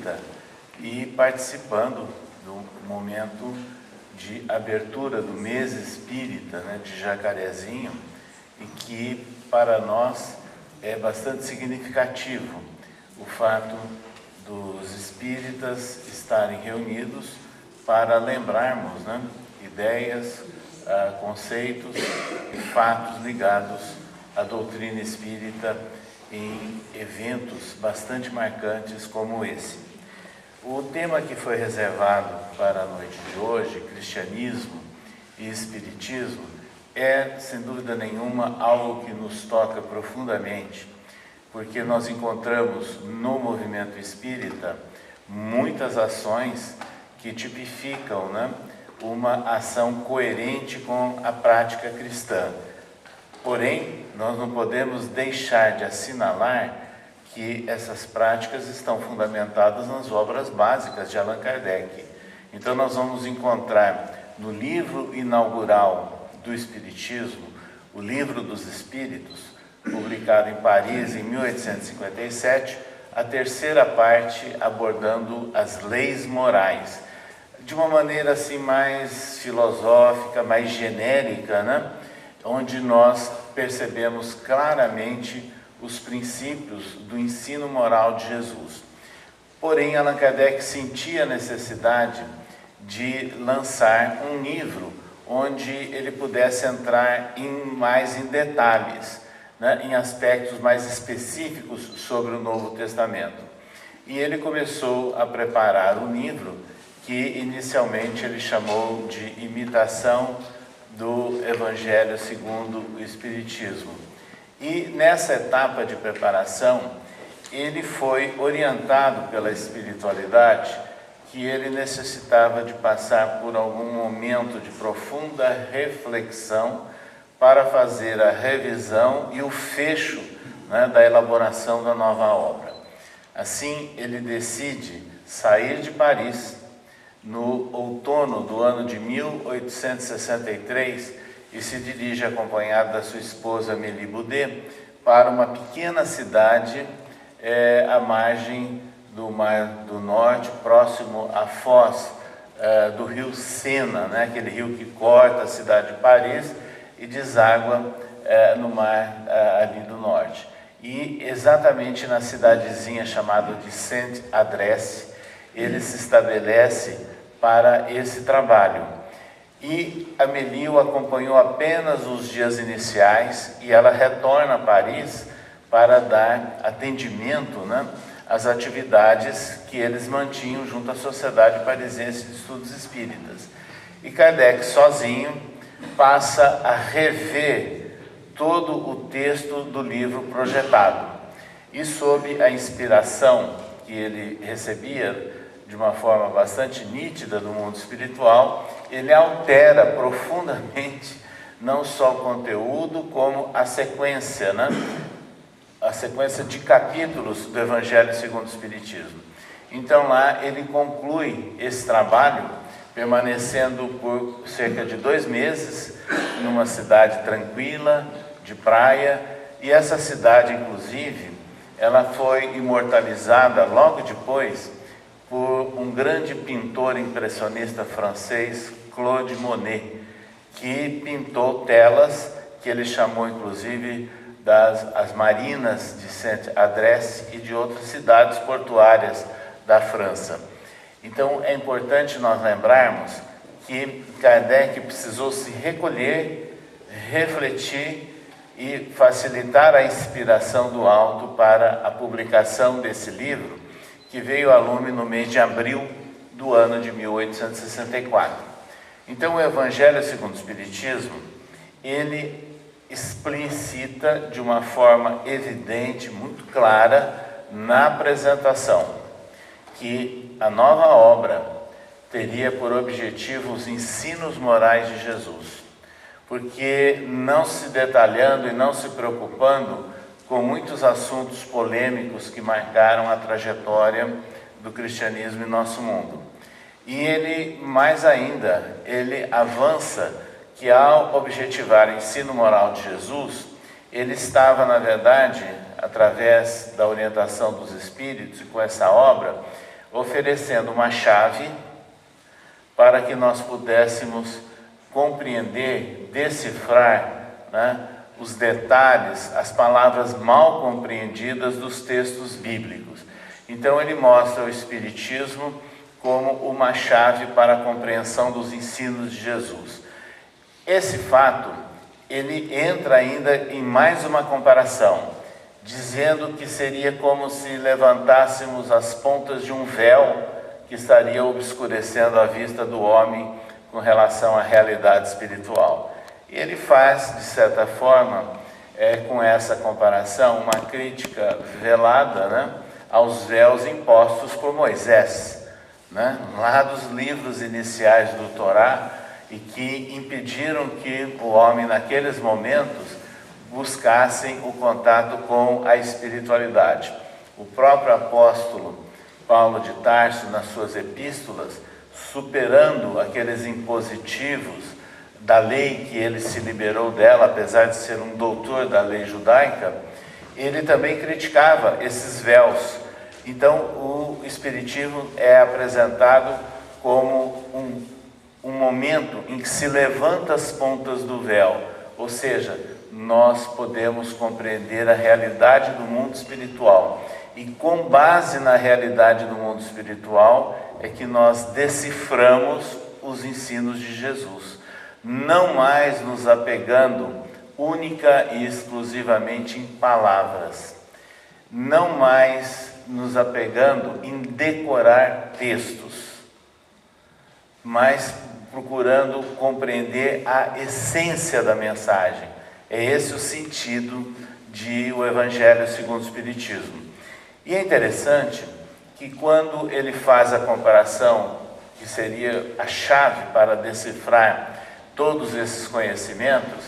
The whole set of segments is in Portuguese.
Espírita e participando do momento de abertura do mês espírita, né, de Jacarezinho, e que para nós é bastante significativo o fato dos espíritas estarem reunidos para lembrarmos, né, ideias, conceitos e fatos ligados à doutrina espírita em eventos bastante marcantes como esse. O tema que foi reservado para a noite de hoje, cristianismo e espiritismo, é, sem dúvida nenhuma, algo que nos toca profundamente, porque nós encontramos no movimento espírita muitas ações que tipificam, né, uma ação coerente com a prática cristã. Porém, nós não podemos deixar de assinalar que essas práticas estão fundamentadas nas obras básicas de Allan Kardec. Então nós vamos encontrar no livro inaugural do Espiritismo, o Livro dos Espíritos, publicado em Paris em 1857, a terceira parte abordando as leis morais, de uma maneira assim mais filosófica, mais genérica, né? Onde nós percebemos claramente os princípios do ensino moral de Jesus. Porém, Allan Kardec sentia a necessidade de lançar um livro onde ele pudesse entrar mais em detalhes, né, em aspectos mais específicos sobre o Novo Testamento. E ele começou a preparar um livro que inicialmente ele chamou de Imitação do Evangelho segundo o Espiritismo. E nessa etapa de preparação, ele foi orientado pela espiritualidade que ele necessitava de passar por algum momento de profunda reflexão para fazer a revisão e o fecho, né, da elaboração da nova obra. Assim, ele decide sair de Paris no outono do ano de 1863 e se dirige acompanhado da sua esposa Amélie Boudet para uma pequena cidade à margem do Mar do Norte, próximo à foz do rio Sena, né? Aquele rio que corta a cidade de Paris e deságua no mar ali do norte. E exatamente na cidadezinha chamada de Saint-Adresse, ele se estabelece para esse trabalho. E Amélie o acompanhou apenas os dias iniciais e ela retorna a Paris para dar atendimento, né, às atividades que eles mantinham junto à Sociedade Parisiense de Estudos Espíritas. E Kardec, sozinho, passa a rever todo o texto do livro projetado. E sob a inspiração que ele recebia de uma forma bastante nítida do mundo espiritual, ele altera profundamente não só o conteúdo, como a sequência, né? A sequência de capítulos do Evangelho segundo o Espiritismo. Então lá ele conclui esse trabalho, permanecendo por cerca de 2 meses numa cidade tranquila, de praia, e essa cidade, inclusive, ela foi imortalizada logo depois por um grande pintor impressionista francês, Claude Monet, que pintou telas que ele chamou inclusive as marinas de Saint-Adresse e de outras cidades portuárias da França. Então é importante nós lembrarmos que Kardec precisou se recolher, refletir e facilitar a inspiração do alto para a publicação desse livro, que veio a lume no mês de abril do ano de 1864. Então o Evangelho segundo o Espiritismo, ele explicita de uma forma evidente, muito clara, na apresentação, que a nova obra teria por objetivo os ensinos morais de Jesus, porque não se detalhando e não se preocupando com muitos assuntos polêmicos que marcaram a trajetória do cristianismo em nosso mundo. E ele, mais ainda, ele avança que ao objetivar o ensino moral de Jesus, ele estava, na verdade, através da orientação dos Espíritos e com essa obra, oferecendo uma chave para que nós pudéssemos compreender, decifrar, né, os detalhes, as palavras mal compreendidas dos textos bíblicos. Então ele mostra o Espiritismo como uma chave para a compreensão dos ensinos de Jesus. Esse fato, ele entra ainda em mais uma comparação, dizendo que seria como se levantássemos as pontas de um véu que estaria obscurecendo a vista do homem com relação à realidade espiritual. E ele faz, de certa forma, com essa comparação, uma crítica velada, né, aos véus impostos por Moisés, né, lá dos livros iniciais do Torá, e que impediram que o homem, naqueles momentos, buscassem o contato com a espiritualidade. O próprio apóstolo Paulo de Tarso, nas suas epístolas, superando aqueles impositivos da lei que ele se liberou dela, apesar de ser um doutor da lei judaica, ele também criticava esses véus. Então, o Espiritismo é apresentado como um momento em que se levanta as pontas do véu, ou seja, nós podemos compreender a realidade do mundo espiritual. E com base na realidade do mundo espiritual é que nós deciframos os ensinos de Jesus, não mais nos apegando única e exclusivamente em palavras, não mais nos apegando em decorar textos, mas procurando compreender a essência da mensagem. É esse o sentido de o Evangelho segundo o Espiritismo. E é interessante que quando ele faz a comparação, que seria a chave para decifrar todos esses conhecimentos,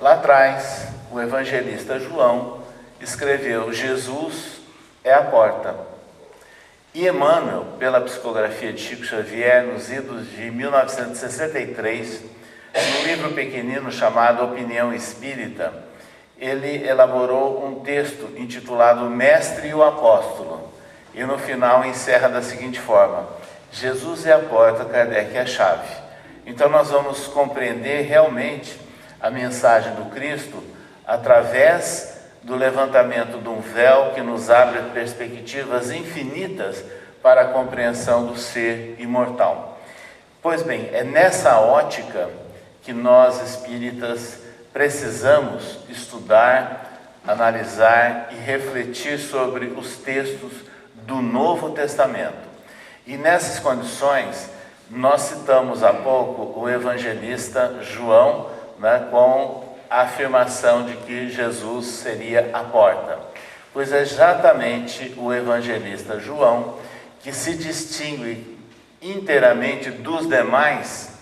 lá atrás o evangelista João escreveu: Jesus é a porta. E Emmanuel, pela psicografia de Chico Xavier, nos idos de 1963, no livro pequenino chamado Opinião Espírita, ele elaborou um texto intitulado Mestre e o Apóstolo, e no final encerra da seguinte forma: Jesus é a porta, Kardec é a chave. Então nós vamos compreender realmente a mensagem do Cristo através do levantamento de um véu que nos abre perspectivas infinitas para a compreensão do ser imortal. Pois bem, é nessa ótica que nós espíritas precisamos estudar, analisar e refletir sobre os textos do Novo Testamento. E nessas condições, nós citamos há pouco o evangelista João, né, com a afirmação de que Jesus seria a porta. Pois é exatamente o evangelista João que se distingue inteiramente dos demais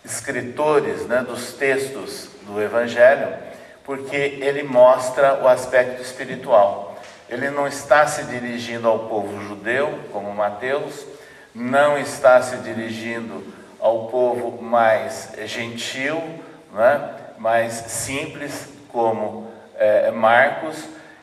escritores, né, dos textos do Evangelho, porque ele mostra o aspecto espiritual. Ele não está se dirigindo ao povo judeu, como Mateus, não está se dirigindo ao povo mais gentil, né, mais simples, como Marcos,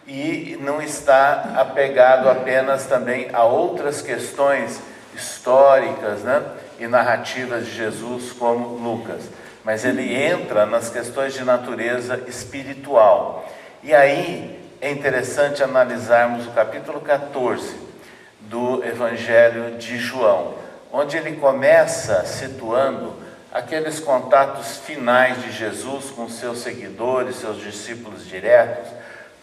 e não está apegado apenas também a outras questões históricas, né, e narrativas de Jesus, como Lucas, mas ele entra nas questões de natureza espiritual. E aí é interessante analisarmos o capítulo 14 do Evangelho de João, onde ele começa situando aqueles contatos finais de Jesus com seus seguidores, seus discípulos diretos,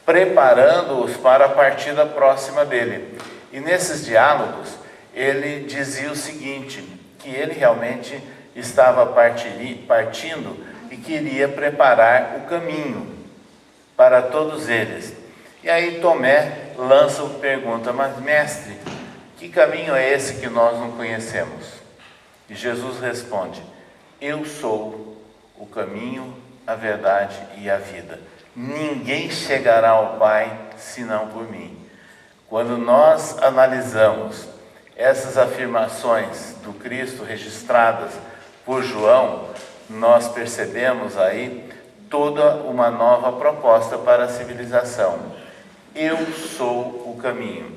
preparando-os para a partida próxima dele. E nesses diálogos, ele dizia o seguinte, que ele realmente estava partindo e queria preparar o caminho para todos eles. E aí Tomé lança a pergunta: mas mestre, que caminho é esse que nós não conhecemos? E Jesus responde: eu sou o caminho, a verdade e a vida. Ninguém chegará ao Pai senão por mim. Quando nós analisamos essas afirmações do Cristo registradas por João, nós percebemos aí toda uma nova proposta para a civilização. Eu sou o caminho.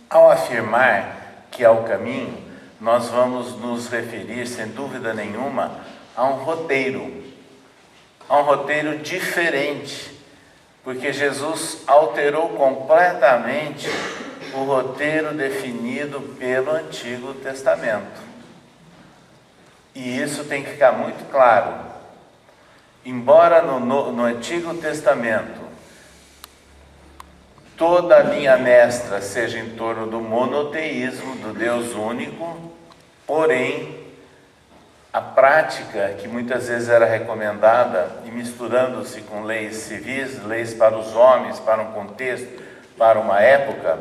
Ao afirmar que é o caminho, nós vamos nos referir, sem dúvida nenhuma, a um roteiro diferente, porque Jesus alterou completamente o roteiro definido pelo Antigo Testamento. E isso tem que ficar muito claro. Embora no Antigo Testamento toda a linha mestra seja em torno do monoteísmo, do Deus único, porém, a prática que muitas vezes era recomendada, e misturando-se com leis civis, leis para os homens, para um contexto, para uma época,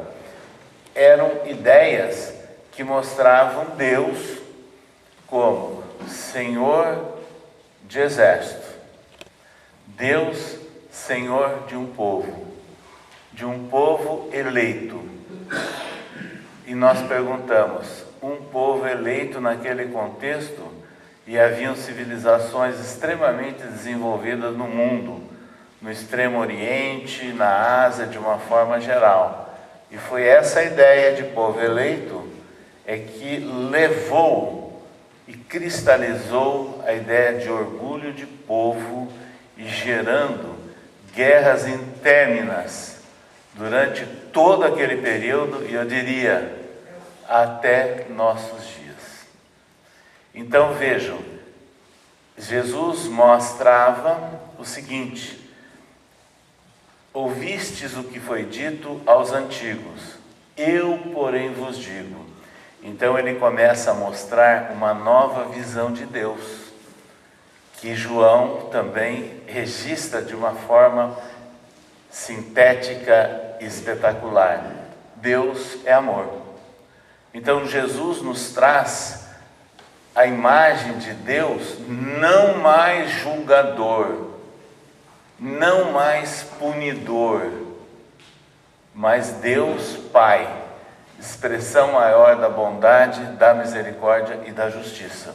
eram ideias que mostravam Deus como Senhor de exército, Deus Senhor de um povo eleito. E nós perguntamos, um povo eleito naquele contexto, e haviam civilizações extremamente desenvolvidas no mundo, no Extremo Oriente, na Ásia, de uma forma geral. E foi essa ideia de povo eleito que levou e cristalizou a ideia de orgulho de povo e gerando guerras interminas durante todo aquele período, e eu diria, até nossos dias. Então vejam, Jesus mostrava o seguinte: ouvistes o que foi dito aos antigos, eu, porém, vos digo. Então ele começa a mostrar uma nova visão de Deus, que João também registra de uma forma sintética e espetacular. Deus é amor. Então Jesus nos traz a imagem de Deus não mais julgador, não mais punidor, mas Deus Pai, expressão maior da bondade, da misericórdia e da justiça.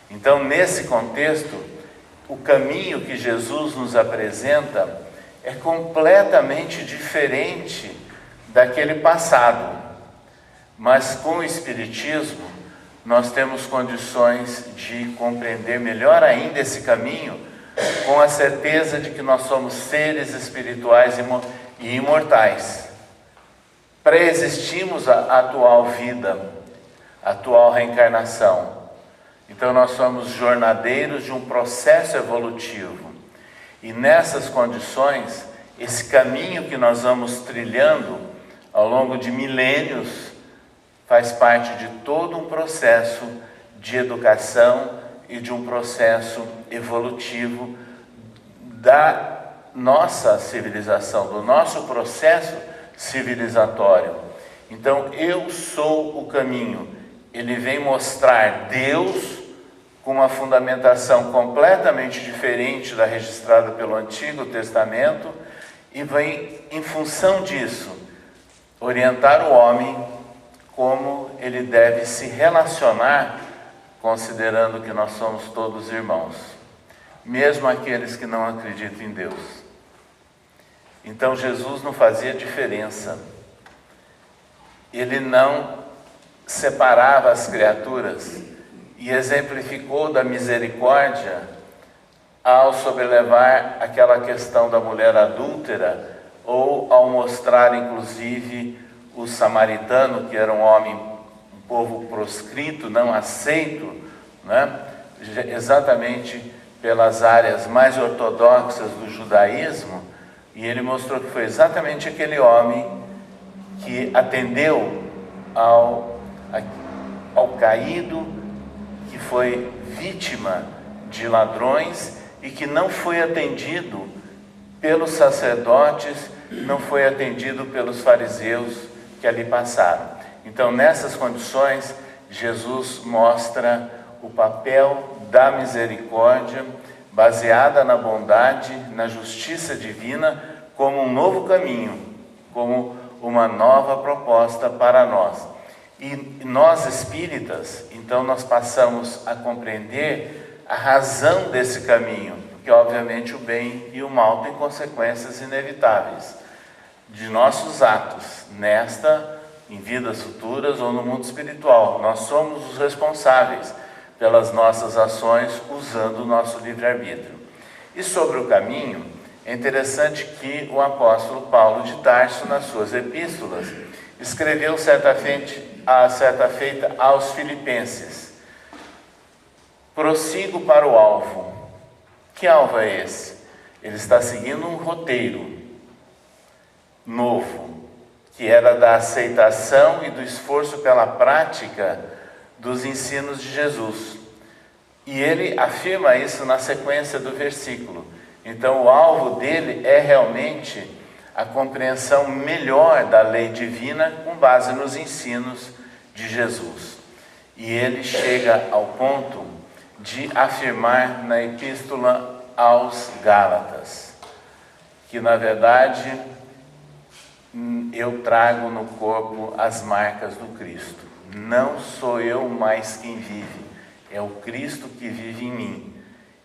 Então, nesse contexto, o caminho que Jesus nos apresenta é completamente diferente daquele passado, mas com o Espiritismo nós temos condições de compreender melhor ainda esse caminho, com a certeza de que nós somos seres espirituais e imortais. Pré-existimos a atual vida, a atual reencarnação. Então nós somos jornadeiros de um processo evolutivo. E nessas condições, esse caminho que nós vamos trilhando ao longo de milênios faz parte de todo um processo de educação e de um processo evolutivo da nossa civilização, do nosso processo civilizatório. Então, eu sou o caminho. Ele vem mostrar Deus com uma fundamentação completamente diferente da registrada pelo Antigo Testamento e vem, em função disso, orientar o homem como ele deve se relacionar, considerando que nós somos todos irmãos, mesmo aqueles que não acreditam em Deus. Então Jesus não fazia diferença, ele não separava as criaturas e exemplificou da misericórdia ao sobrelevar aquela questão da mulher adúltera, ou ao mostrar inclusive o samaritano, que era um homem, um povo proscrito, não aceito, né? Exatamente pelas áreas mais ortodoxas do judaísmo, e ele mostrou que foi exatamente aquele homem que atendeu ao caído, que foi vítima de ladrões e que não foi atendido pelos sacerdotes, não foi atendido pelos fariseus que ali passaram. Então, nessas condições, Jesus mostra o papel da misericórdia, baseada na bondade, na justiça divina, como um novo caminho, como uma nova proposta para nós. E nós espíritas, então, nós passamos a compreender a razão desse caminho, porque obviamente o bem e o mal têm consequências inevitáveis de nossos atos nesta em vidas futuras ou no mundo espiritual. Nós somos os responsáveis pelas nossas ações usando o nosso livre-arbítrio. E sobre o caminho, é interessante que o apóstolo Paulo de Tarso, nas suas epístolas, escreveu certa feita aos filipenses: prossigo para o alvo. Que alvo é esse? Ele está seguindo um roteiro novo, que era da aceitação e do esforço pela prática dos ensinos de Jesus. E ele afirma isso na sequência do versículo. Então o alvo dele é realmente a compreensão melhor da lei divina com base nos ensinos de Jesus. E ele chega ao ponto de afirmar na epístola aos Gálatas que, na verdade, eu trago no corpo as marcas do Cristo. Não sou eu mais quem vive, é o Cristo que vive em mim.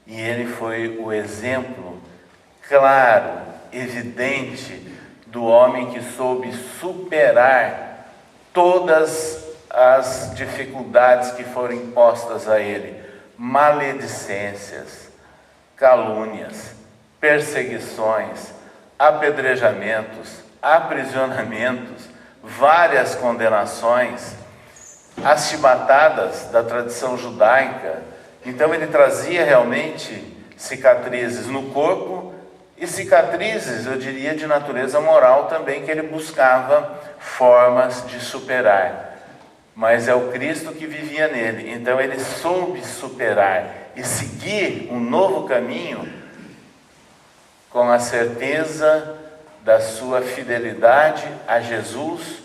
E ele foi o exemplo claro, evidente, do homem que soube superar todas as dificuldades que foram impostas a ele: maledicências, calúnias, perseguições, apedrejamentos, aprisionamentos, várias condenações, as chibatadas da tradição judaica. Então ele trazia realmente cicatrizes no corpo e cicatrizes, eu diria, de natureza moral também, que ele buscava formas de superar. Mas é o Cristo que vivia nele. Então ele soube superar e seguir um novo caminho com a certeza da sua fidelidade a Jesus,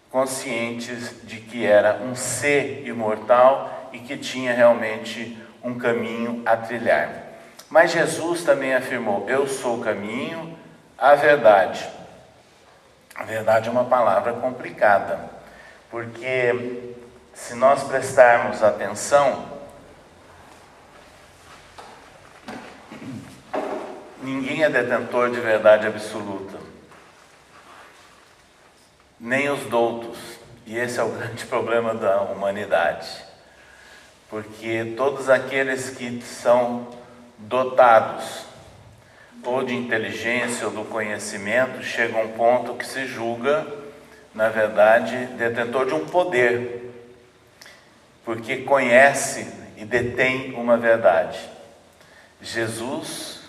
conscientes de que era um ser imortal e que tinha realmente um caminho a trilhar. Mas Jesus também afirmou: eu sou o caminho, a verdade. A verdade é uma palavra complicada, porque se nós prestarmos atenção, ninguém é detentor de verdade absoluta, nem os doutos, e esse é o grande problema da humanidade, porque todos aqueles que são dotados ou de inteligência ou do conhecimento chegam a um ponto que se julga, na verdade, detentor de um poder, porque conhece e detém uma verdade. Jesus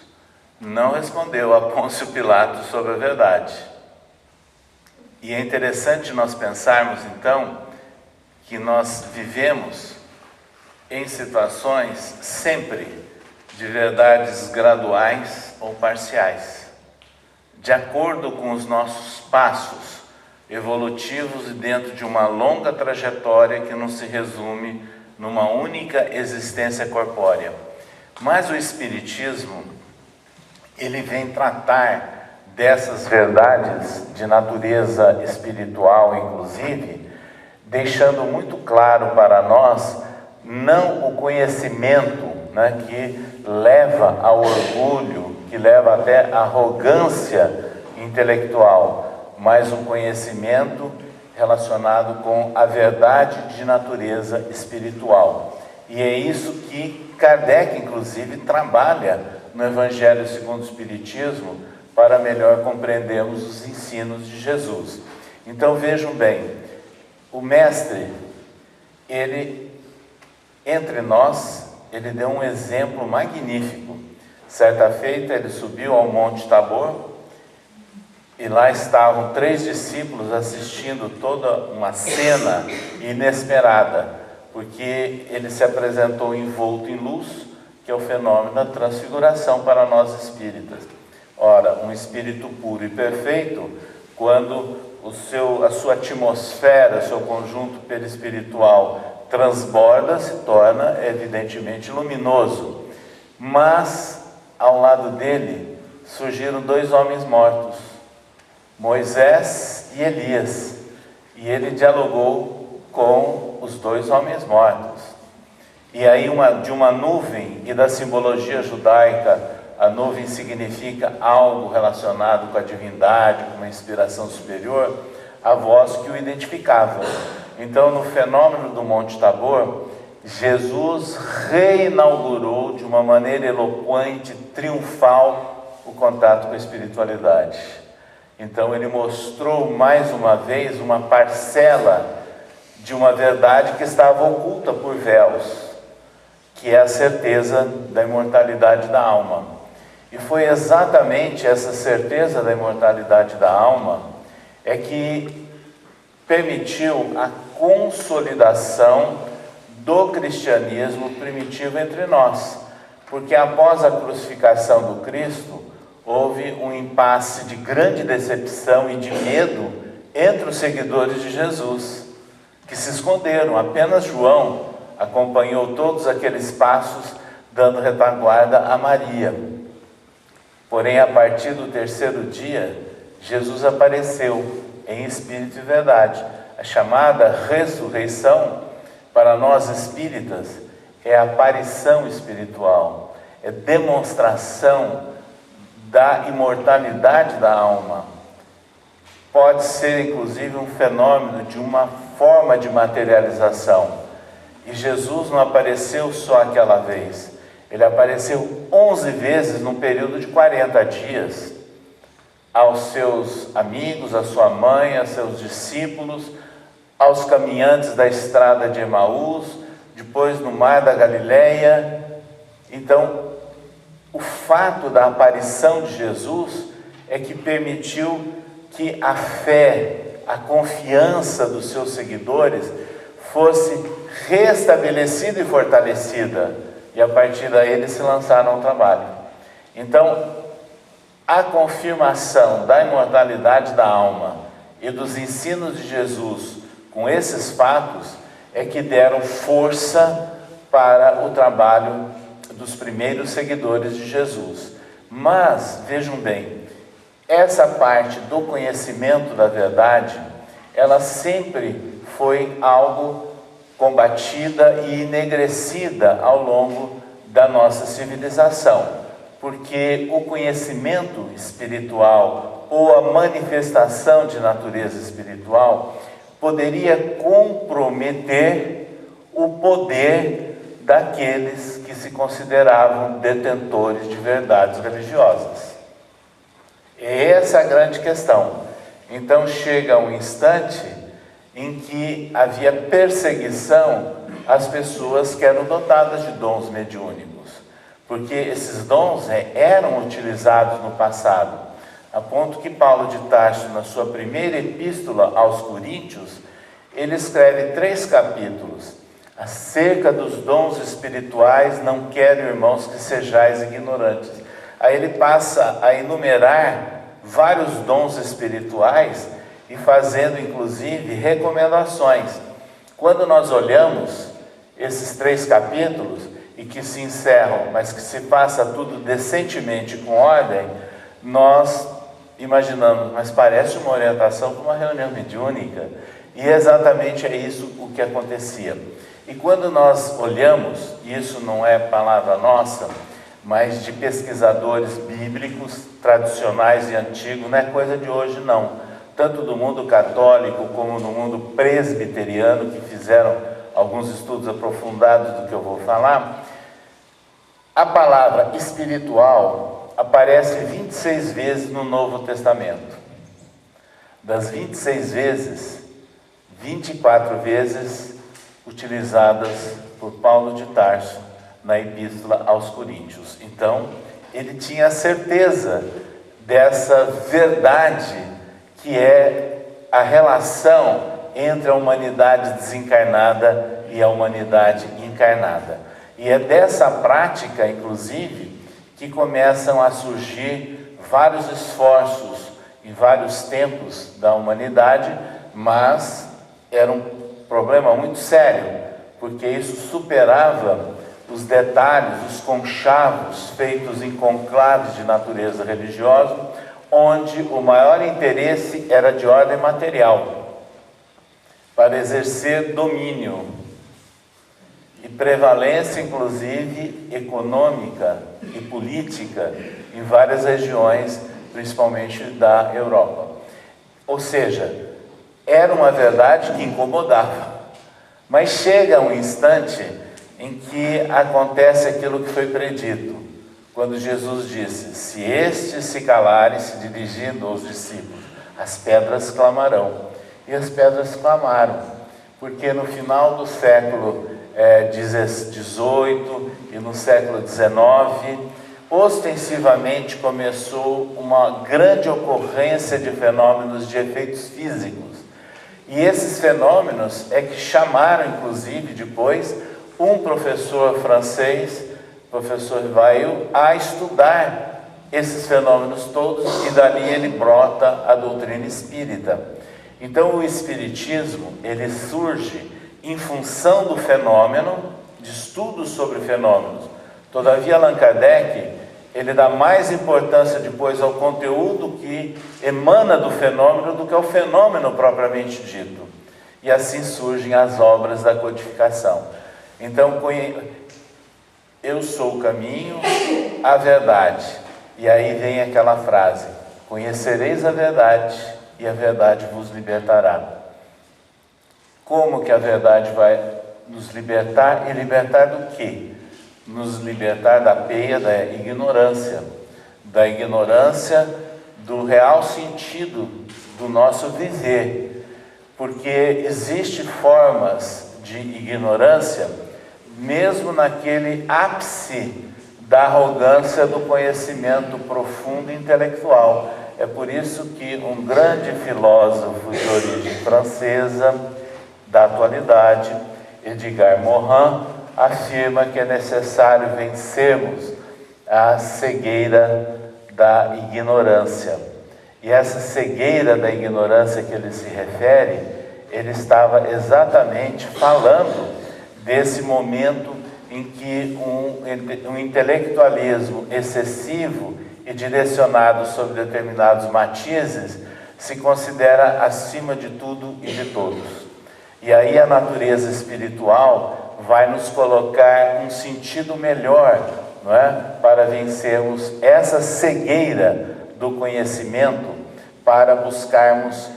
não respondeu a Pôncio Pilatos sobre a verdade. E é interessante nós pensarmos, então, que nós vivemos em situações sempre de verdades graduais ou parciais, de acordo com os nossos passos evolutivos e dentro de uma longa trajetória que não se resume numa única existência corpórea. Mas o Espiritismo, ele vem tratar dessas verdades de natureza espiritual, inclusive, deixando muito claro para nós, não o conhecimento, que leva ao orgulho, que leva até à arrogância intelectual, mas um conhecimento relacionado com a verdade de natureza espiritual. E é isso que Kardec, inclusive, trabalha no Evangelho segundo o Espiritismo, para melhor compreendermos os ensinos de Jesus. Então vejam bem, o Mestre, ele, entre nós, ele deu um exemplo magnífico. Certa feita ele subiu ao Monte Tabor, e lá estavam 3 discípulos assistindo toda uma cena inesperada, porque ele se apresentou envolto em luz, que é o fenômeno da transfiguração para nós espíritas. Ora, um espírito puro e perfeito, quando a sua atmosfera, o seu conjunto perispiritual transborda, se torna evidentemente luminoso. Mas, ao lado dele, surgiram 2 homens mortos, Moisés e Elias, e ele dialogou com os 2 homens mortos. E aí de uma nuvem, e da simbologia judaica, a nuvem significa algo relacionado com a divindade, com uma inspiração superior. a voz que o identificava. Então, no fenômeno do Monte Tabor, Jesus reinaugurou de uma maneira eloquente, triunfal, o contato com a espiritualidade. Então, ele mostrou mais uma vez uma parcela de uma verdade que estava oculta por véus, que é a certeza da imortalidade da alma. E foi exatamente essa certeza da imortalidade da alma que permitiu a consolidação do cristianismo primitivo entre nós, porque após a crucificação do Cristo, houve um impasse de grande decepção e de medo entre os seguidores de Jesus, que se esconderam. Apenas João acompanhou todos aqueles passos, dando retaguarda a Maria. Porém, a partir do terceiro dia, Jesus apareceu em espírito e verdade. A chamada ressurreição, para nós espíritas, é aparição espiritual, é demonstração da imortalidade da alma. Pode ser, inclusive, um fenômeno de uma forma de materialização. E Jesus não apareceu só aquela vez. Ele apareceu 11 vezes num período de 40 dias, aos seus amigos, à sua mãe, aos seus discípulos, aos caminhantes da estrada de Emaús, depois no mar da Galileia. Então, o fato da aparição de Jesus é que permitiu que a fé, a confiança dos seus seguidores fosse restabelecida e fortalecida, e a partir daí eles se lançaram ao trabalho. Então, a confirmação da imortalidade da alma e dos ensinos de Jesus com esses fatos é que deram força para o trabalho dos primeiros seguidores de Jesus. Mas, vejam bem, essa parte do conhecimento da verdade, ela sempre foi algo combatida e enegrecida ao longo da nossa civilização, porque o conhecimento espiritual ou a manifestação de natureza espiritual poderia comprometer o poder daqueles que se consideravam detentores de verdades religiosas. Essa é a grande questão. Então chega um instante em que havia perseguição às pessoas que eram dotadas de dons mediúnicos, porque esses dons eram utilizados no passado, a ponto que Paulo de Tarso, na sua primeira epístola aos Coríntios, ele escreve 3 capítulos acerca dos dons espirituais. Não quero, irmãos, que sejais ignorantes. Aí ele passa a enumerar vários dons espirituais e fazendo inclusive recomendações. Quando nós olhamos esses 3 capítulos e que se encerram, mas que se passa tudo decentemente, com ordem, nós imaginamos, mas parece uma orientação para uma reunião mediúnica. E exatamente é isso o que acontecia. E quando nós olhamos, e isso não é palavra nossa, mas de pesquisadores bíblicos tradicionais e antigos, não é coisa de hoje não, tanto do mundo católico como do mundo presbiteriano, que fizeram alguns estudos aprofundados do que eu vou falar, a palavra espiritual aparece 26 vezes no Novo Testamento. Das 26 vezes, 24 vezes utilizadas por Paulo de Tarso na Epístola aos Coríntios. Então, ele tinha a certeza dessa verdade que é a relação entre a humanidade desencarnada e a humanidade encarnada. E é dessa prática, inclusive, que começam a surgir vários esforços em vários tempos da humanidade, mas era um problema muito sério, porque isso superava os detalhes, os conchavos feitos em conclaves de natureza religiosa, onde o maior interesse era de ordem material, para exercer domínio e prevalência, inclusive econômica e política, em várias regiões, principalmente da Europa. Ou seja, era uma verdade que incomodava. Mas chega um instante em que acontece aquilo que foi predito, quando Jesus disse: se estes se calarem, se dirigindo aos discípulos, as pedras clamarão. E as pedras clamaram, porque no final do século XVIII e no século XIX, ostensivamente começou uma grande ocorrência de fenômenos de efeitos físicos. E esses fenômenos é que chamaram, inclusive, depois, um professor francês, professor Vail, a estudar esses fenômenos todos, e dali ele brota a doutrina espírita. Então o espiritismo, ele surge em função do fenômeno, de estudos sobre fenômenos. Todavia Allan Kardec, ele dá mais importância depois ao conteúdo que emana do fenômeno do que ao fenômeno propriamente dito. E assim surgem as obras da codificação. Então, eu sou o caminho, a verdade. E aí vem aquela frase: conhecereis a verdade e a verdade vos libertará. Como que a verdade vai nos libertar? E libertar do quê? Nos libertar da peia da ignorância do real sentido do nosso viver, porque existem formas de ignorância mesmo naquele ápice da arrogância do conhecimento profundo e intelectual. É por isso que um grande filósofo de origem francesa da atualidade, Edgar Morin, afirma que é necessário vencermos a cegueira da ignorância. E essa cegueira da ignorância que ele se refere, ele estava exatamente falando desse momento em que um intelectualismo excessivo e direcionado sobre determinados matizes se considera acima de tudo e de todos. E aí a natureza espiritual vai nos colocar um sentido melhor, não é? Para vencermos essa cegueira do conhecimento, para buscarmos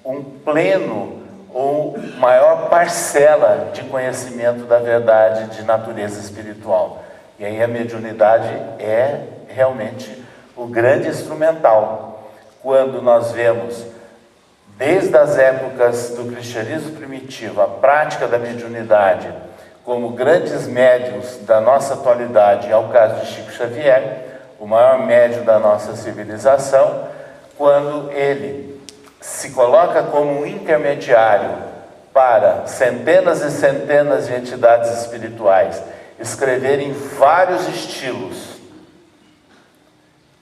um pleno ou maior parcela de conhecimento da verdade de natureza espiritual. E aí a mediunidade é realmente o grande instrumental. Quando nós vemos, desde as épocas do cristianismo primitivo, a prática da mediunidade como grandes médiuns da nossa atualidade, é o caso de Chico Xavier, o maior médium da nossa civilização, quando ele se coloca como um intermediário para centenas e centenas de entidades espirituais escreverem vários estilos,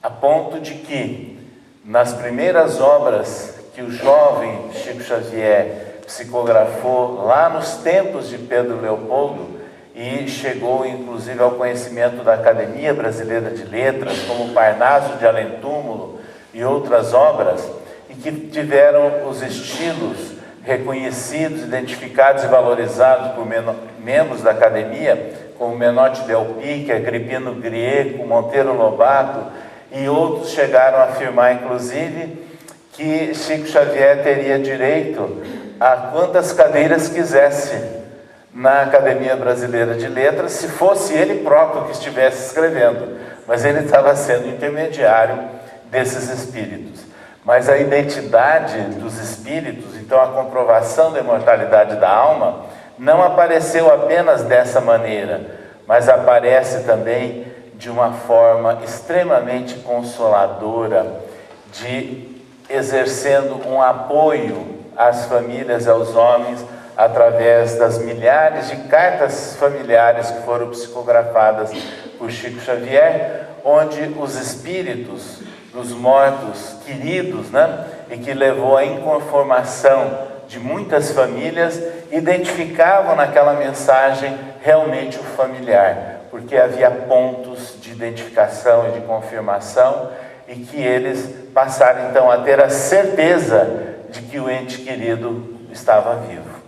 a ponto de que, nas primeiras obras que o jovem Chico Xavier psicografou lá nos tempos de Pedro Leopoldo, e chegou inclusive ao conhecimento da Academia Brasileira de Letras, como Parnaso de Além Túmulo e outras obras, e que tiveram os estilos reconhecidos, identificados e valorizados por membros da academia, como Menotti Del Pique, Agripino Grieco, Monteiro Lobato, e outros chegaram a afirmar, inclusive, que Chico Xavier teria direito a quantas cadeiras quisesse na Academia Brasileira de Letras, se fosse ele próprio que estivesse escrevendo, mas ele estava sendo intermediário desses espíritos. Mas a identidade dos espíritos, então a comprovação da imortalidade da alma, não apareceu apenas dessa maneira, mas aparece também de uma forma extremamente consoladora, exercendo um apoio às famílias e aos homens, através das milhares de cartas familiares que foram psicografadas por Chico Xavier, onde os espíritos dos mortos queridos, né, e que levou à inconformação de muitas famílias, identificavam naquela mensagem realmente o familiar, porque havia pontos de identificação e de confirmação, e que eles passaram então a ter a certeza de que o ente querido estava vivo,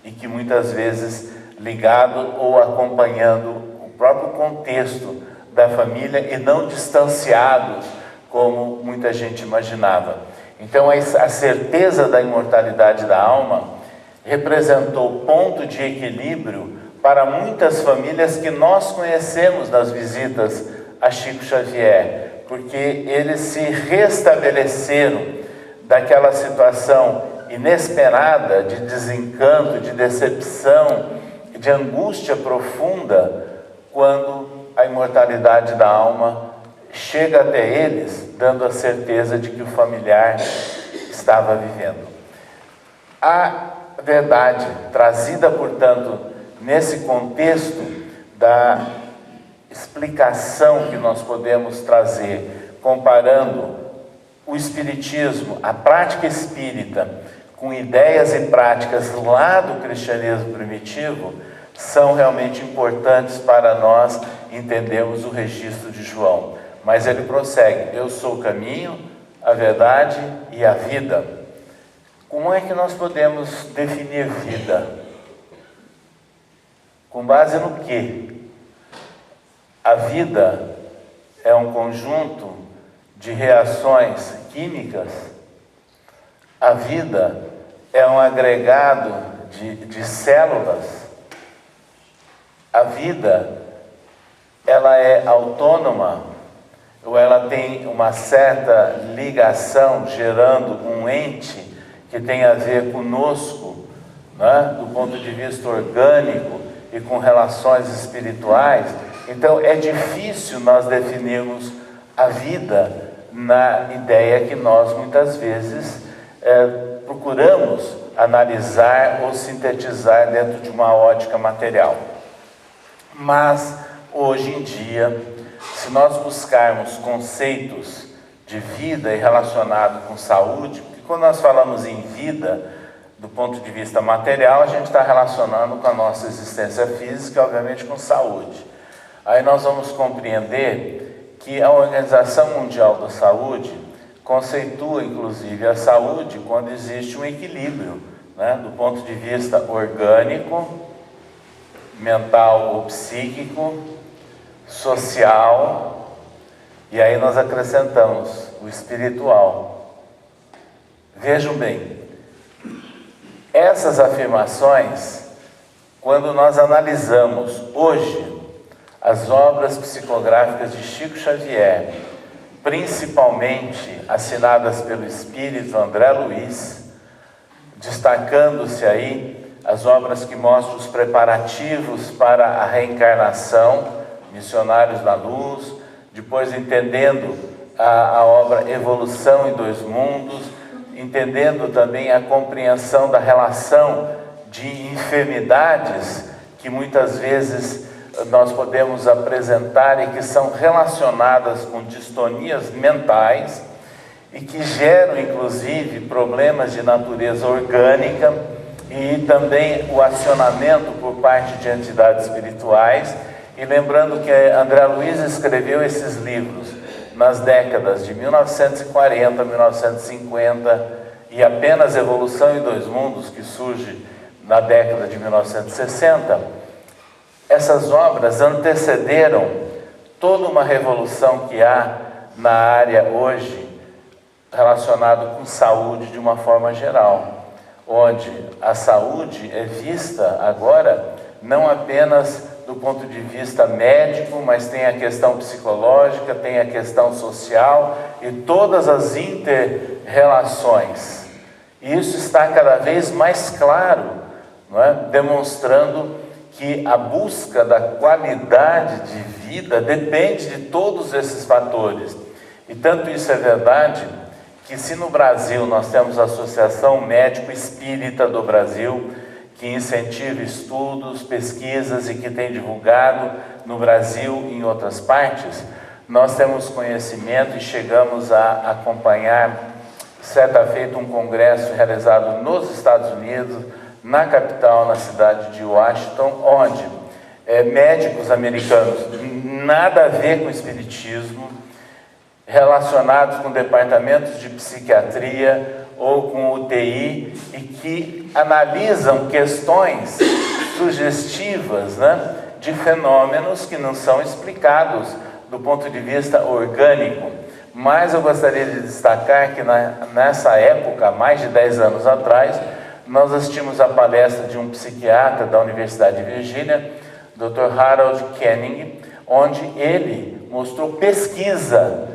e que muitas vezes ligado ou acompanhando o próprio contexto da família e não distanciados como muita gente imaginava. Então a certeza da imortalidade da alma representou ponto de equilíbrio para muitas famílias que nós conhecemos nas visitas a Chico Xavier, porque eles se restabeleceram daquela situação inesperada de desencanto, de decepção, de angústia profunda, quando a imortalidade da alma chega até eles, dando a certeza de que o familiar estava vivendo. A verdade trazida, portanto, nesse contexto da explicação que nós podemos trazer, comparando o espiritismo, a prática espírita, com ideias e práticas lá do cristianismo primitivo, são realmente importantes para nós entendermos o registro de João. Mas ele prossegue: eu sou o caminho, a verdade e a vida. Como é que nós podemos definir vida? Com base no quê? A vida é um conjunto de reações químicas. A vida é um agregado de células. A vida, ela é autônoma, ou ela tem uma certa ligação, gerando um ente que tem a ver conosco, né, do ponto de vista orgânico e com relações espirituais. Então é difícil nós definirmos a vida na ideia que nós muitas vezes procuramos analisar ou sintetizar dentro de uma ótica material. Mas hoje em dia, se nós buscarmos conceitos de vida e relacionado com saúde, porque quando nós falamos em vida, do ponto de vista material, a gente está relacionando com a nossa existência física e, obviamente, com saúde. Aí nós vamos compreender que a Organização Mundial da Saúde conceitua, inclusive, a saúde quando existe um equilíbrio, né, do ponto de vista orgânico, mental ou psíquico, social, e aí nós acrescentamos o espiritual. Vejam bem, essas afirmações, quando nós analisamos hoje as obras psicográficas de Chico Xavier, principalmente assinadas pelo espírito André Luiz, destacando-se aí as obras que mostram os preparativos para a reencarnação, Missionários da Luz, depois entendendo a obra Evolução em Dois Mundos, entendendo também a compreensão da relação de enfermidades que muitas vezes nós podemos apresentar e que são relacionadas com distonias mentais e que geram inclusive problemas de natureza orgânica e também o acionamento por parte de entidades espirituais. E lembrando que André Luiz escreveu esses livros nas décadas de 1940, 1950 e apenas Evolução em Dois Mundos, que surge na década de 1960, essas obras antecederam toda uma revolução que há na área hoje relacionada com saúde de uma forma geral, onde a saúde é vista agora não apenas do ponto de vista médico, mas tem a questão psicológica, tem a questão social e todas as inter-relações. E isso está cada vez mais claro, não é? Demonstrando que a busca da qualidade de vida depende de todos esses fatores. E tanto isso é verdade que, se no Brasil nós temos a Associação Médico Espírita do Brasil, que incentiva estudos, pesquisas e que tem divulgado no Brasil e em outras partes, nós temos conhecimento e chegamos a acompanhar, certa feita, um congresso realizado nos Estados Unidos, na capital, na cidade de Washington, onde médicos americanos, nada a ver com espiritismo, relacionados com departamentos de psiquiatria ou com UTI, e que analisam questões sugestivas, né, de fenômenos que não são explicados do ponto de vista orgânico, mas eu gostaria de destacar que nessa época, mais de 10 anos atrás, nós assistimos a palestra de um psiquiatra da Universidade de Virgínia, Dr. Harold Kenning, onde ele mostrou pesquisa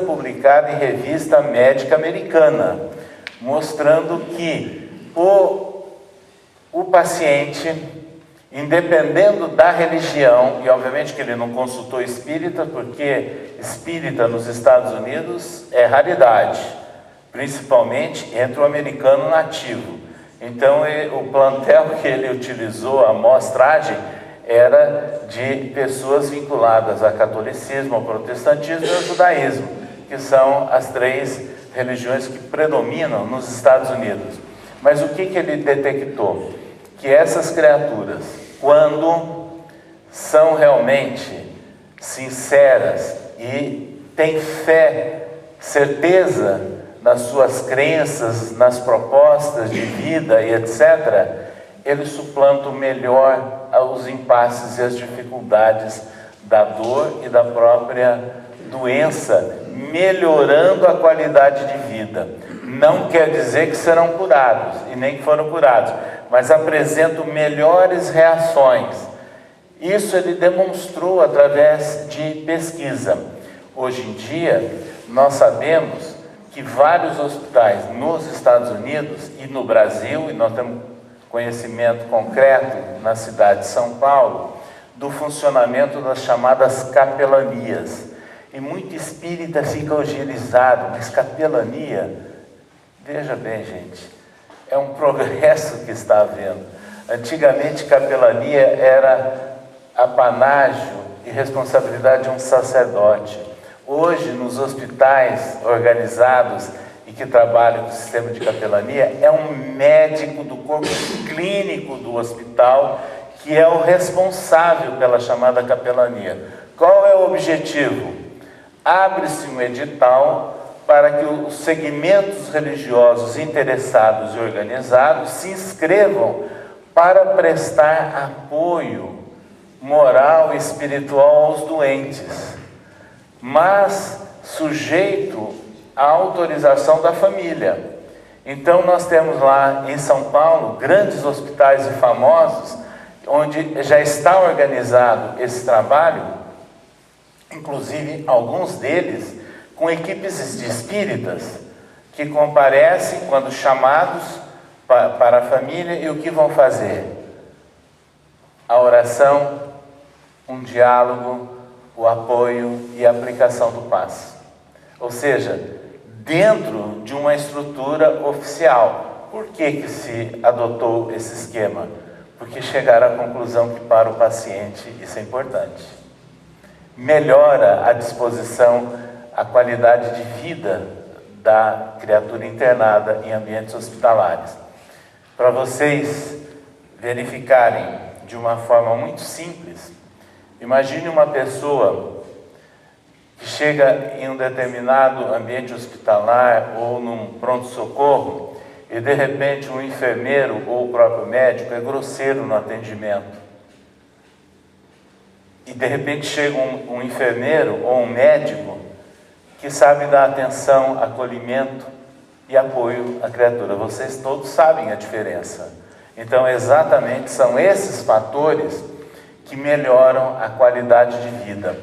publicada em revista médica americana, mostrando que o paciente, independendo da religião, e obviamente que ele não consultou espírita, porque espírita nos Estados Unidos é raridade, principalmente entre o americano nativo. Então o plantel que ele utilizou, a amostragem, era de pessoas vinculadas ao catolicismo, ao protestantismo e ao judaísmo, que são as 3 religiões que predominam nos Estados Unidos. Mas o que ele detectou? Que essas criaturas, quando são realmente sinceras e têm fé, certeza nas suas crenças, nas propostas de vida e etc., eles suplantam melhor os impasses e as dificuldades da dor e da própria doença, melhorando a qualidade de vida. Não quer dizer que serão curados, e nem que foram curados, mas apresentam melhores reações. Isso ele demonstrou através de pesquisa. Hoje em dia, nós sabemos que vários hospitais nos Estados Unidos e no Brasil, e nós temos conhecimento concreto na cidade de São Paulo, do funcionamento das chamadas capelanias. E muito espírita fica agilizado, mas capelania, veja bem, gente, é um progresso que está havendo. Antigamente, capelania era apanágio e responsabilidade de um sacerdote. Hoje, nos hospitais organizados e que trabalham com o sistema de capelania, é um médico do corpo clínico do hospital que é o responsável pela chamada capelania. Qual é o objetivo? Abre-se um edital para que os segmentos religiosos interessados e organizados se inscrevam para prestar apoio moral e espiritual aos doentes, mas sujeito à autorização da família. Então nós temos lá em São Paulo grandes hospitais e famosos onde já está organizado esse trabalho, inclusive alguns deles com equipes de espíritas que comparecem quando chamados para a família. E o que vão fazer? A oração, um diálogo, o apoio e a aplicação do passe. Ou seja, dentro de uma estrutura oficial. Por que se adotou esse esquema? Porque chegaram à conclusão que para o paciente isso é importante. Melhora a disposição, a qualidade de vida da criatura internada em ambientes hospitalares. Para vocês verificarem de uma forma muito simples, imagine uma pessoa que chega em um determinado ambiente hospitalar ou num pronto-socorro e de repente um enfermeiro ou o próprio médico é grosseiro no atendimento. E de repente chega um enfermeiro ou um médico que sabe dar atenção, acolhimento e apoio à criatura. Vocês todos sabem a diferença. Então, exatamente são esses fatores que melhoram a qualidade de vida.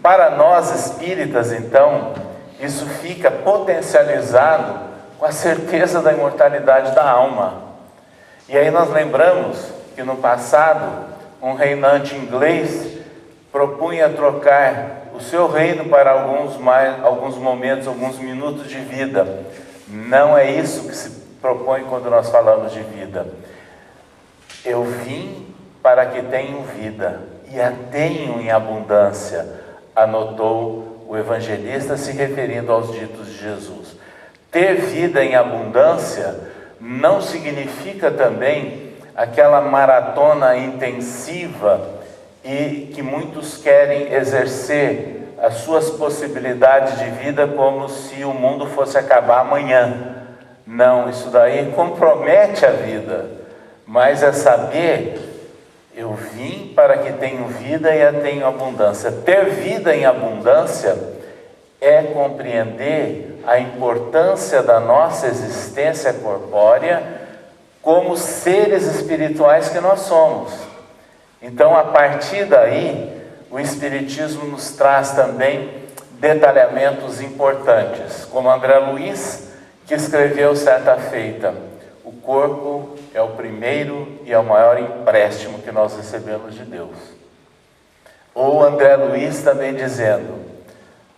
Para nós espíritas, então, isso fica potencializado com a certeza da imortalidade da alma. E aí nós lembramos que no passado, um reinante inglês propunha trocar o seu reino para alguns momentos, alguns minutos de vida. Não é isso que se propõe quando nós falamos de vida. Eu vim para que tenham vida, e a tenham em abundância, anotou o evangelista se referindo aos ditos de Jesus. Ter vida em abundância não significa também aquela maratona intensiva e que muitos querem exercer as suas possibilidades de vida como se o mundo fosse acabar amanhã. Não, isso daí compromete a vida. Mas é saber, eu vim para que tenham vida e a tenham abundância. Ter vida em abundância é compreender a importância da nossa existência corpórea como seres espirituais que nós somos. Então, a partir daí, o Espiritismo nos traz também detalhamentos importantes, como André Luiz, que escreveu certa feita: o corpo é o primeiro e é o maior empréstimo que nós recebemos de Deus. Ou André Luiz também dizendo: